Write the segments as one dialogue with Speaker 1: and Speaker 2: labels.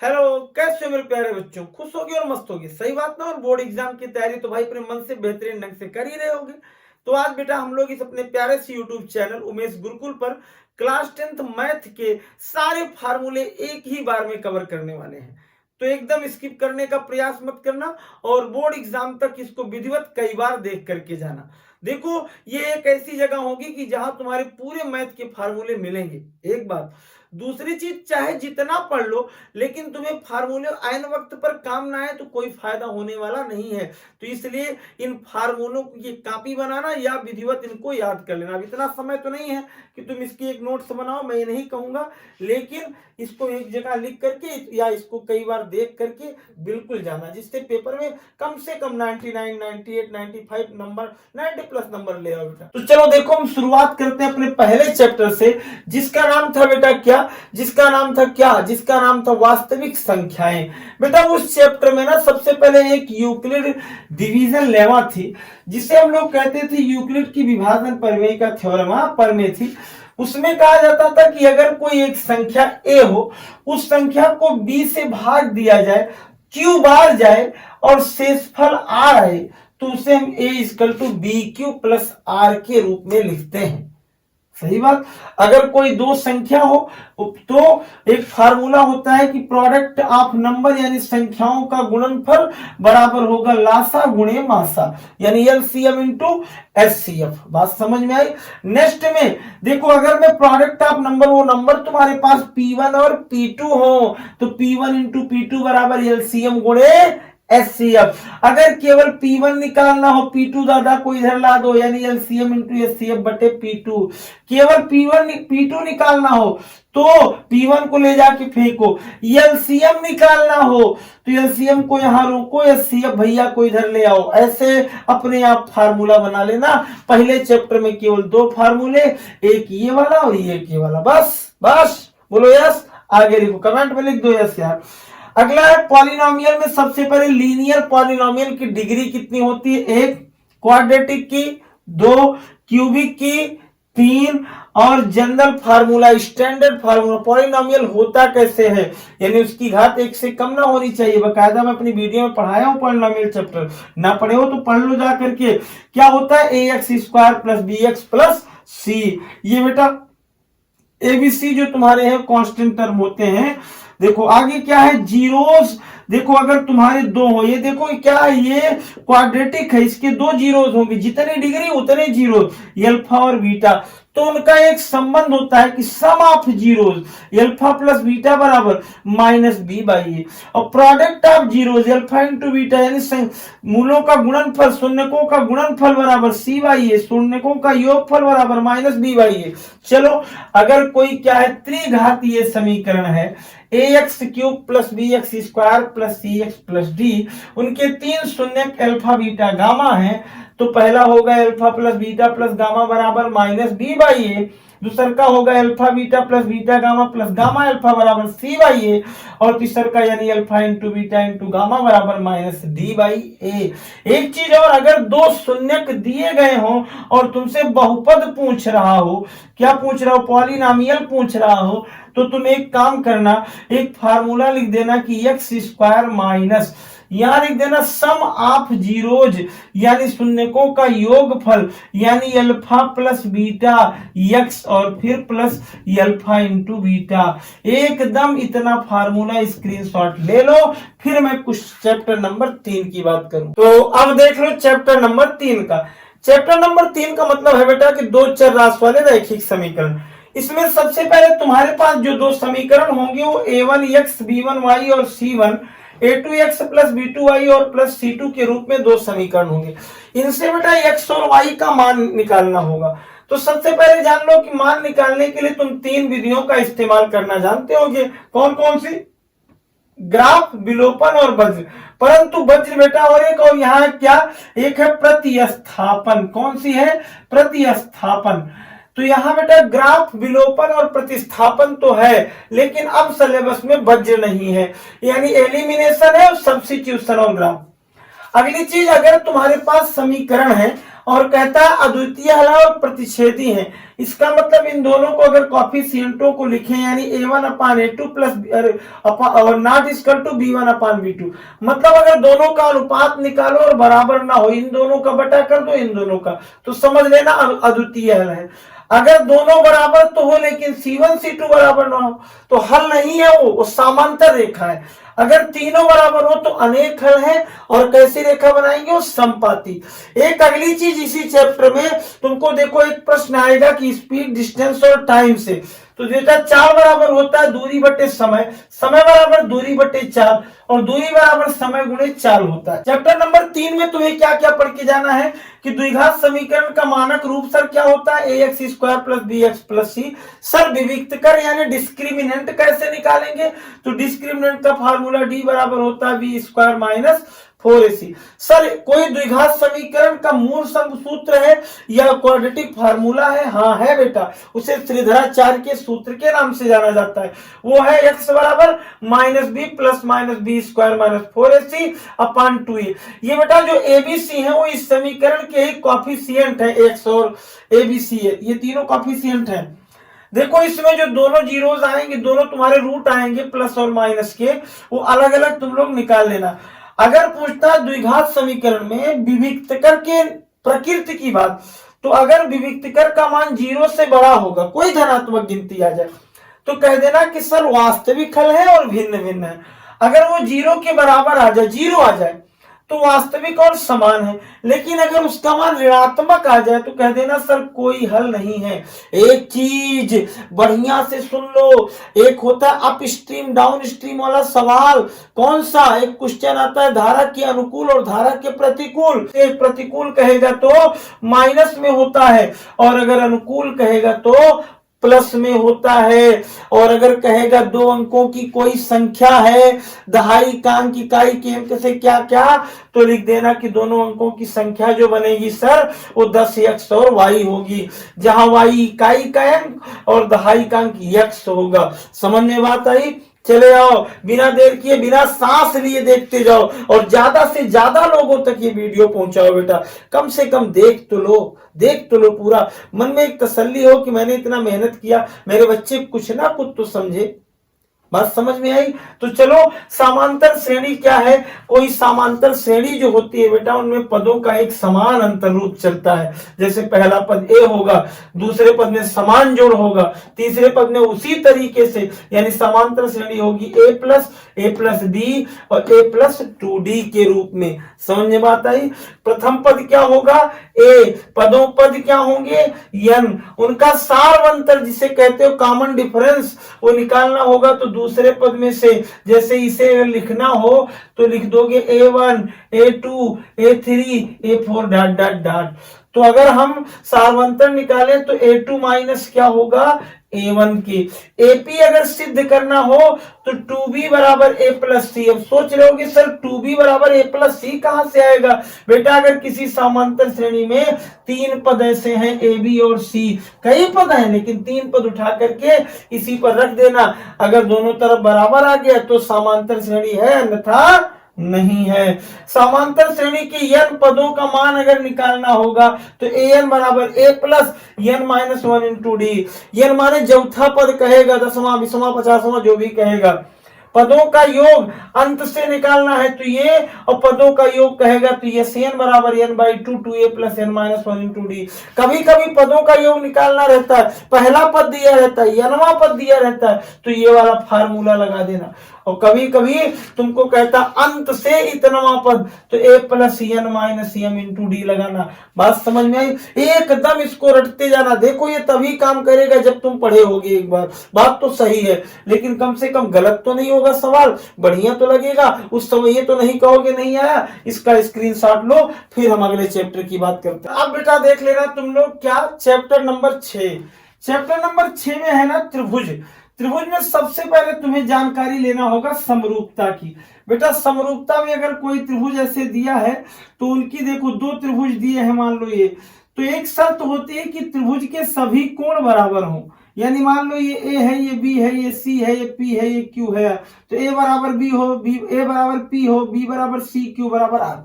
Speaker 1: Hello, कैसे हो मेरे प्यारे बच्चों? खुश होगे और मस्त होगे, सही बात ना। और बोर्ड एग्जाम की तैयारी तो भाई अपने मन से बेहतरीन ढंग से कर ही रहे होगे। तो आज बेटा हम लोग इस अपने प्यारे से यूट्यूब चैनल उमेश गुरुकुल पर क्लास 10th मैथ के सारे फार्मूले एक ही बार में कवर करने वाले हैं। तो एकदम स्किप करने का प्रयास मत करना और बोर्ड एग्जाम तक इसको विधिवत कई बार देख करके जाना। देखो, ये एक ऐसी जगह होगी कि जहां तुम्हारे पूरे मैथ के फार्मूले मिलेंगे। एक बात। दूसरी चीज, चाहे जितना पढ़ लो लेकिन तुम्हें फार्मूले आयन वक्त पर काम ना आए तो कोई फायदा होने वाला नहीं है। तो इसलिए इन फार्मूलों की ये कॉपी बनाना या विधिवत इनको याद कर लेना। अब इतना समय तो नहीं है कि तुम इसकी एक नोट्स बनाओ, मैं ये नहीं कहूंगा, लेकिन इसको एक जगह लिख करके या इसको कई बार देख करके बिल्कुल जाना, जिससे पेपर में कम से कम 99, 98, 95 नंबर, 90 प्लस नंबर ले आओ बेटा। तो चलो देखो, हम शुरुआत करते हैं अपने पहले चैप्टर से, जिसका नाम था बेटा क्या? जिसका नाम था वास्तविक संख्याएं। बेटा उस चैप्टर में ना सबसे पहले एक यूक्लिड डिवीजन लेमा थी, जिसे हम लोग कहते थे यूक्लिड की विभाजन प्रमेय का थ्योरम, प्रमेय थी। उसमें कहा जाता था कि अगर कोई एक संख्या ए हो, उस संख्या को बी से भाग दिया जाए, क्यू बार जाए और शेषफल आर आए, तो उसे हम A equal to B Q plus R के रूप में लिखते हैं। सही बात। अगर कोई दो संख्या हो तो एक फार्मूला होता है कि प्रोडक्ट ऑफ नंबर यानी संख्याओं का गुणनफल बराबर होगा लासा गुणे मासा, यानी एलसीएम इंटू एचसीएफ। बात समझ में आई? नेक्स्ट में देखो, अगर मैं प्रोडक्ट ऑफ नंबर, वो नंबर तुम्हारे पास P1 और P2 हो, तो P1 इंटू P2 बराबर एलसीएम गुणे एचसीएफ। अगर केवल P1 निकालना हो, P2 दादा को इधर ला दो, यानी एलसीएम इंटू एचसीएफ बटे P2। केवल P2 निकालना हो तो P1 को ले जाके फेंको। एलसीएम निकालना हो तो एलसीएम को यहां रोको, एचसीएफ भैया को इधर ले आओ। ऐसे अपने आप फार्मूला बना लेना। पहले चैप्टर में केवल दो फार्मूले, एक ये वाला और एक ये वाला। बस बस बोलो यस। आगे लिखो, कमेंट में लिख दो यस यार। अगला है पॉलिनोमियल में सबसे पहले लीनियर पॉलिनोमियल की डिग्री कितनी होती है? एक, क्वाड्रेटिक की दो, क्यूबिक की तीन, और general formula, standard formula. Polynomial होता कैसे है, यानी उसकी घात एक से कम ना होनी चाहिए। बकायदा मैं अपनी वीडियो में पढ़ाया हूं पॉलिनोमियल चैप्टर, ना पढ़े हो तो पढ़ लो जा करके। क्या होता है? A X square plus B X plus C. ये बेटा एबीसी जो तुम्हारे हैं कांस्टेंट टर्म होते हैं। देखो आगे क्या है, जीरोस। देखो अगर तुम्हारे दो हो, ये देखो क्या है, ये क्वाड्रेटिक है, इसके दो जीरोस होंगे, जितने डिग्री उतने जीरो, अल्फा और बीटा। तो उनका एक संबंध होता है कि sum of zeros, alpha plus beta बराबर माइनस बी बाई ए, और product of zeros alpha into beta, यानी मूलों का गुणनफल, शून्यकों का गुणनफल बराबर सी बाई ए, शून्यकों का योगफल बराबर माइनस बी बाई ए। चलो, अगर कोई क्या है, त्रिघातीय समीकरण है, A X cube plus B X square plus C X plus D, उनके तीन शून्यक अल्फा बीटा गामा है, तो पहला होगा alpha plus beta plus gamma बराबर माइनस बी बाई ए, दूसर का होगा alpha beta plus beta gamma plus gamma alpha बराबर सी बाई ए, और तीसर का यानी alpha into beta into gamma बराबर माइनस डी बाई ए। एक चीज और, अगर दो शून्यक दिए गए हो और तुमसे बहुपद पूछ रहा हो, क्या पूछ रहा हो, पॉलिनोमियल पूछ रहा हो, तो तुम एक काम करना, एक फार्मूला लिख देना कि एक्स स्क्वायर माइनस, यहां लिख देना सम ऑफ जीरोज, यानी शून्यकों का योगफल, यानी अल्फा प्लस बीटा एक्स और फिर प्लस अल्फा इंटू बीटा। एकदम इतना फार्मूला स्क्रीनशॉट ले लो। फिर मैं कुछ चैप्टर नंबर 3 की बात करूं। तो अब देख लो चैप्टर नंबर 3 का। चैप्टर नंबर 3 का मतलब है बेटा कि दो चर राशि वाले रैखिक समीकरण। इसमें सबसे पहले तुम्हारे पास जो दो समीकरण होंगे वो a1x b1y और c1 a2x प्लस b2y और प्लस c2 के रूप में दो समीकरण होंगे। इनसे बेटा x और y का मान निकालना होगा। तो सबसे पहले जान लो कि मान निकालने के लिए तुम तीन विधियों का इस्तेमाल करना जानते होगे। कौन कौन सी? ग्राफ, विलोपन और वज्र। परंतु वज्र बेटा और एक, और यहाँ क्या, एक है प्रतिस्थापन। कौन सी है? प्रतिस्थापन। तो यहां बेटा ग्राफ, विलोपन और प्रतिस्थापन तो है, लेकिन अब सिलेबस में वज्र नहीं है, यानी एलिमिनेशन है और सब्स्टिट्यूशन और ग्राफ। अगली चीज, अगर तुम्हारे पास समीकरण है और कहता है अद्वितीय हल और प्रतिच्छेदी है। इसका मतलब इन दोनों को अगर कॉफिशिएंटों को लिखें यानी a1/a2 plus not equal to b1/b2, मतलब अगर दोनों का अनुपात निकालो और बराबर ना हो, इन दोनों का बटा कर दो इन दोनों का, तो समझ लेना अद्वितीय हल है। अगर दोनों बराबर तो हो लेकिन C1 C2 बराबर ना हो तो हल नहीं है, वो समांतर रेखा है। अगर तीनों बराबर हो तो अनेक हल है। और कैसी रेखा बनाएंगे, वो समपाती। एक अगली चीज इसी चैप्टर में तुमको देखो एक प्रश्न आएगा कि स्पीड, डिस्टेंस और टाइम से, तो देता चाल बराबर होता है दूरी बटे समय, समय बराबर दूरी बटे चाल, और दूरी बराबर समय गुणे चाल होता है। चैप्टर नंबर 3 में तुम्हें क्या क्या पढ़ के जाना है कि द्विघात समीकरण का मानक रूप सर क्या होता है, ax² plus bx plus c। Sir विविक्त कर यानी डिस्क्रिमिनेंट कैसे निकालेंगे, तो डिस्क्रिमिनेंट का फार्मूला d बराबर होता है b² माइनस 4ac। सर कोई द्विघात समीकरण का मूल सूत्र है या क्वाड्रेटिक फार्मूला है, हाँ है बेटा, उसे श्रीधराचार्य के सूत्र के नाम से जाना जाता है। वो है x बराबर -b plus -b² minus 4ac upon 2a। ये बेटा जो abc है वो इस समीकरण के ही कॉफिशिएंट है, x और abc है, ये तीनों कॉफिशिएंट है। देखो इसमें जो दोनों जीरोस आएंगे, दोनों तुम्हारे रूट आएंगे प्लस और माइनस के, वो अलग अलग तुम लोग निकाल लेना। अगर पूछता है द्विघात समीकरण में विविक्तकर के प्रकृति की बात, तो अगर विविक्तकर का मान 0 से बड़ा होगा, कोई धनात्मक गिनती आ जाए, तो कह देना कि सर वास्तविक हल है और भिन्न भिन्न है। अगर वो 0 के बराबर आ जाए, 0 आ जाए, तो वास्तविक और समान है। लेकिन अगर उसका मान ऋणात्मक आ जाए तो कह देना सर कोई हल नहीं है। एक चीज बढ़िया से सुन लो, एक होता है अप स्ट्रीम डाउन स्ट्रीम वाला सवाल। कौन सा, एक क्वेश्चन आता है धारा के अनुकूल और धारा के प्रतिकूल। एक प्रतिकूल कहेगा तो माइनस में होता है, और अगर अनुकूल कहेगा तो प्लस में होता है। और अगर कहेगा 2 अंकों की कोई संख्या है, दहाई कांक इकाई के अंक से क्या क्या, तो लिख देना कि दोनों अंकों की संख्या जो बनेगी सर वो 10x और y होगी, जहां y इकाई का अंक और दहाई का अंक x होगा। समझ में बात आई? चले आओ, बिना देर किए बिना सांस लिए देखते जाओ और ज्यादा से ज्यादा लोगों तक ये वीडियो पहुंचाओ बेटा। कम से कम देख तो लो, पूरा मन में एक तसल्ली हो कि मैंने इतना मेहनत किया, मेरे बच्चे कुछ ना कुछ तो समझे। बात समझ में आई? तो चलो, समांतर श्रेणी क्या है? कोई समांतर श्रेणी जो होती है बेटा, उनमें पदों का एक समान अंतर रूप चलता है। जैसे पहला पद a होगा, दूसरे पद में समान जोड़ होगा, तीसरे पद में उसी तरीके से, यानी समांतर श्रेणी होगी a प्लस d और a प्लस 2d के रूप में। समझ में बात आई? प्रथम पद क्या होगा, a, पदों पद क्या होंगे, n, उनका सार्वंतर जिसे कहते हो कॉमन डिफरेंस, वो निकालना होगा। तो दूसरे पद में से जैसे इसे लिखना हो तो लिख दोगे a1 a2 a3 a4 dot dot dot. तो अगर हम सार्वंतर निकालें तो a2 माइनस क्या होगा, a1 की। AP अगर सिद्ध करना हो तो 2b बराबर a प्लस सी। अब सोच रहे होगे सर 2b बराबर a प्लस सी कहां से आएगा? बेटा अगर किसी समांतर श्रेणी में 3 पद ऐसे हैं a b और c, कई पद हैं लेकिन 3 पद उठा करके इसी पर रख देना। अगर दोनों तरफ बराबर आ गया तो समांतर श्रेणी है, अन्यथा नहीं है। समांतर श्रेणी के n पदों का मान अगर निकालना होगा तो an बराबर a plus n minus 1 into D. n माने चौथा पद कहेगा, 10वां 20वां 50वां जो भी कहेगा। पदों का योग अंत से निकालना है तो ये, और पदों का योग कहेगा तो ये n बराबर n/2 2a plus n minus 1 into D. कभी कभी पदों का योग निकालना रहता है, पहला पद दिया रहता है, nवां पद दिया रहता है, तो ये वाला फार्मूला लगा देना। और कभी कभी तुमको कहता अंत से इतनवां पद, तो a plus n minus m into D लगाना। बात समझ में आई? एकदम इसको रटते जाना। देखो ये तभी काम करेगा जब तुम पढ़े होगे एक बार। बात तो सही है, लेकिन कम से कम गलत तो नहीं होगा सवाल, बढ़िया तो लगेगा। उस समय ये तो नहीं कहोगे नहीं आया। इसका स्क्रीनशॉट लो, फिर हम अगले चैप्टर की बात करते हैं। अब बेटा देख लेना तुम लोग क्या, चैप्टर नंबर 6। चैप्टर नंबर 6 में है ना त्रिभुज। त्रिभुज में सबसे पहले तुम्हें जानकारी लेना होगा समरूपता की। बेटा समरूपता में अगर कोई त्रिभुज ऐसे दिया है तो उनकी देखो 2 त्रिभुज दिए हैं, मान लो ये, तो एक शर्त होती है कि त्रिभुज के सभी कोण बराबर हों। यानी मान लो ये a है, ये b है, ये c है, ये p है, ये q है, तो a बराबर b हो, a बराबर p हो, b बराबर c, q बराबर r।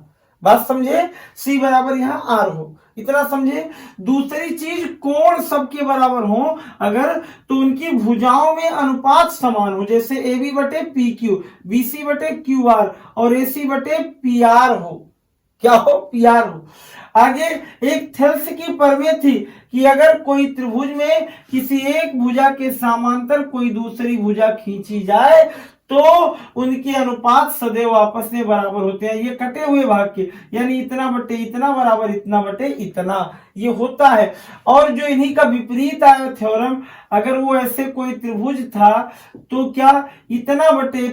Speaker 1: बात समझे, सी बराबर यहाँ आर हो, इतना समझे। दूसरी चीज, कोण सबके बराबर हो अगर, तो उनकी भुजाओं में अनुपात समान हो, जैसे ए बी बटे पी क्यू, बी सी बटे क्यू आर और ए सी बटे पी आर हो, क्या हो, पी आर हो। आगे एक थेल्स की प्रमेय थी कि अगर कोई त्रिभुज में किसी एक भुजा के समांतर कोई दूसरी भुजा खींची जाए तो उनके अनुपात सदैव आपस में बराबर होते हैं। ये कटे हुए भाग के, यानी इतना बटे इतना बराबर इतना बटे इतना, ये होता है। और जो इन्हीं का विपरीत आया थ्योरम, अगर वो ऐसे कोई त्रिभुज था तो क्या इतना बटे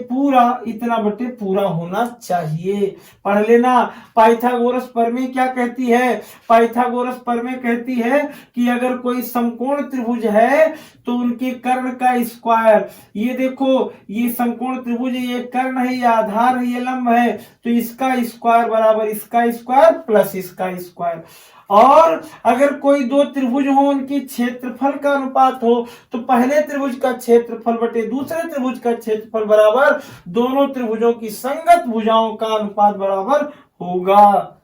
Speaker 1: पूरा होना चाहिए। पढ़ लेना। पाइथागोरस प्रमेय क्या कहती है? पाइथागोरस प्रमेय कहती है कि अगर कोई समकोण त्रिभुज है तो उनके कर्ण का स्क्वायर, ये देखो ये समकोण त्रिभुज, ये कर्ण है, ये आधार है, ये लंब है, तो इसका स्क्वायर बराबर इसका स्क्वायर प्लस इसका स्क्वायर। और अगर कोई दो त्रिभुज हो, उनके क्षेत्रफल का अनुपात हो, तो पहले त्रिभुज का क्षेत्रफल बटे दूसरे त्रिभुज का क्षेत्रफल बराबर दोनों त्रिभुजों की संगत भुजाओं का अनुपात बराबर होगा।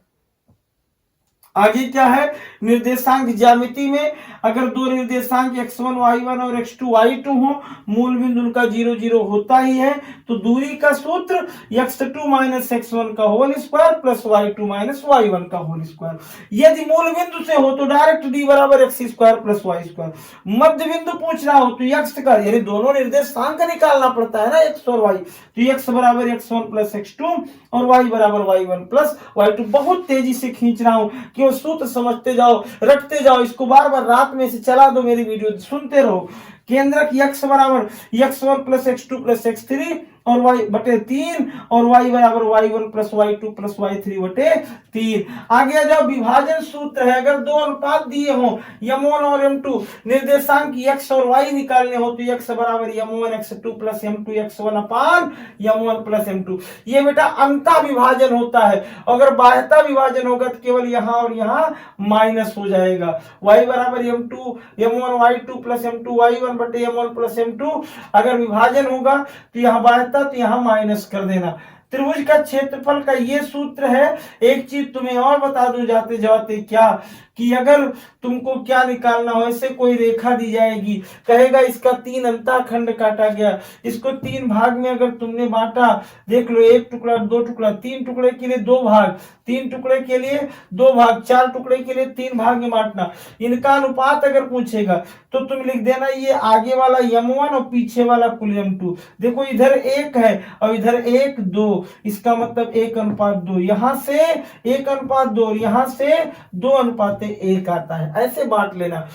Speaker 1: आगे क्या है, निर्देशांक ज्यामिति में अगर दो निर्देशांक x1 y1 और x2 y2 हो, मूल बिंदु उनका 0 0 होता ही है, तो दूरी का सूत्र x2 माइनस x1 का whole square plus y2 minus y1 का होल स्क्वायर। यदि मूल बिंदु से हो तो डायरेक्ट d बराबर x square plus y square. मध्य बिंदु पूछना हो तो x का, यानी दोनों निर्देशांक निकालना पड़ता है ना, x और y, तो x बराबर x1 प्लस x2 और y बराबर y1 प्लस y2। बहुत तेजी से खींच रहा हूं कि सूत्र समझते जाओ, रटते जाओ, इसको बार बार रात में से चला दो, मेरी वीडियो सुनते रहो। केंद्रक x बराबर x1 plus x2 plus x3 और y बटे 3 और y बराबर y1 plus y2 plus y3 बटे 3। आगे आ जाओ, विभाजन सूत्र है, अगर दो अनुपात दिए हो m1 और m2, निर्देशांक x और y निकालने हो तो x बराबर m1 x2 plus m2 x1 अपान m1 प्लस m2। ये बेटा अंता विभाजन होता है। अगर बाह्यता विभाजन होगा तो केवल यहाँ और यहाँ माइनस हो जाएगा। y बराबर m2 m1 y2 plus m2 y1 बटे m1 प्लस m2। अगर विभाजन होगा तो यहाँ बाह्यता, तो यहां माइनस कर देना। त्रिभुज का क्षेत्रफल का ये सूत्र है। एक चीज तुम्हें और बता दूं जाते जाते, क्या कि अगर तुमको क्या निकालना हो, ऐसे कोई रेखा दी जाएगी, कहेगा इसका 3 अंतःखंड काटा गया, इसको 3 भाग में अगर तुमने बांटा, देख लो 1 टुकड़ा 2 टुकड़ा, 3 टुकड़े के लिए 2 भाग, 3 टुकड़े के लिए 2 भाग, 4 टुकड़े के लिए 3 भाग में बांटना। इनका अनुपात अगर पूछेगा तो तुम लिख देना ये आगे वाला m1 और पीछे वाला कुल m2। देखो इधर 1 है और इधर 1 2, इसका मतलब 1:2, यहां से 1:2 और यहां से 2:1 आता है, ऐसे बांट लेना।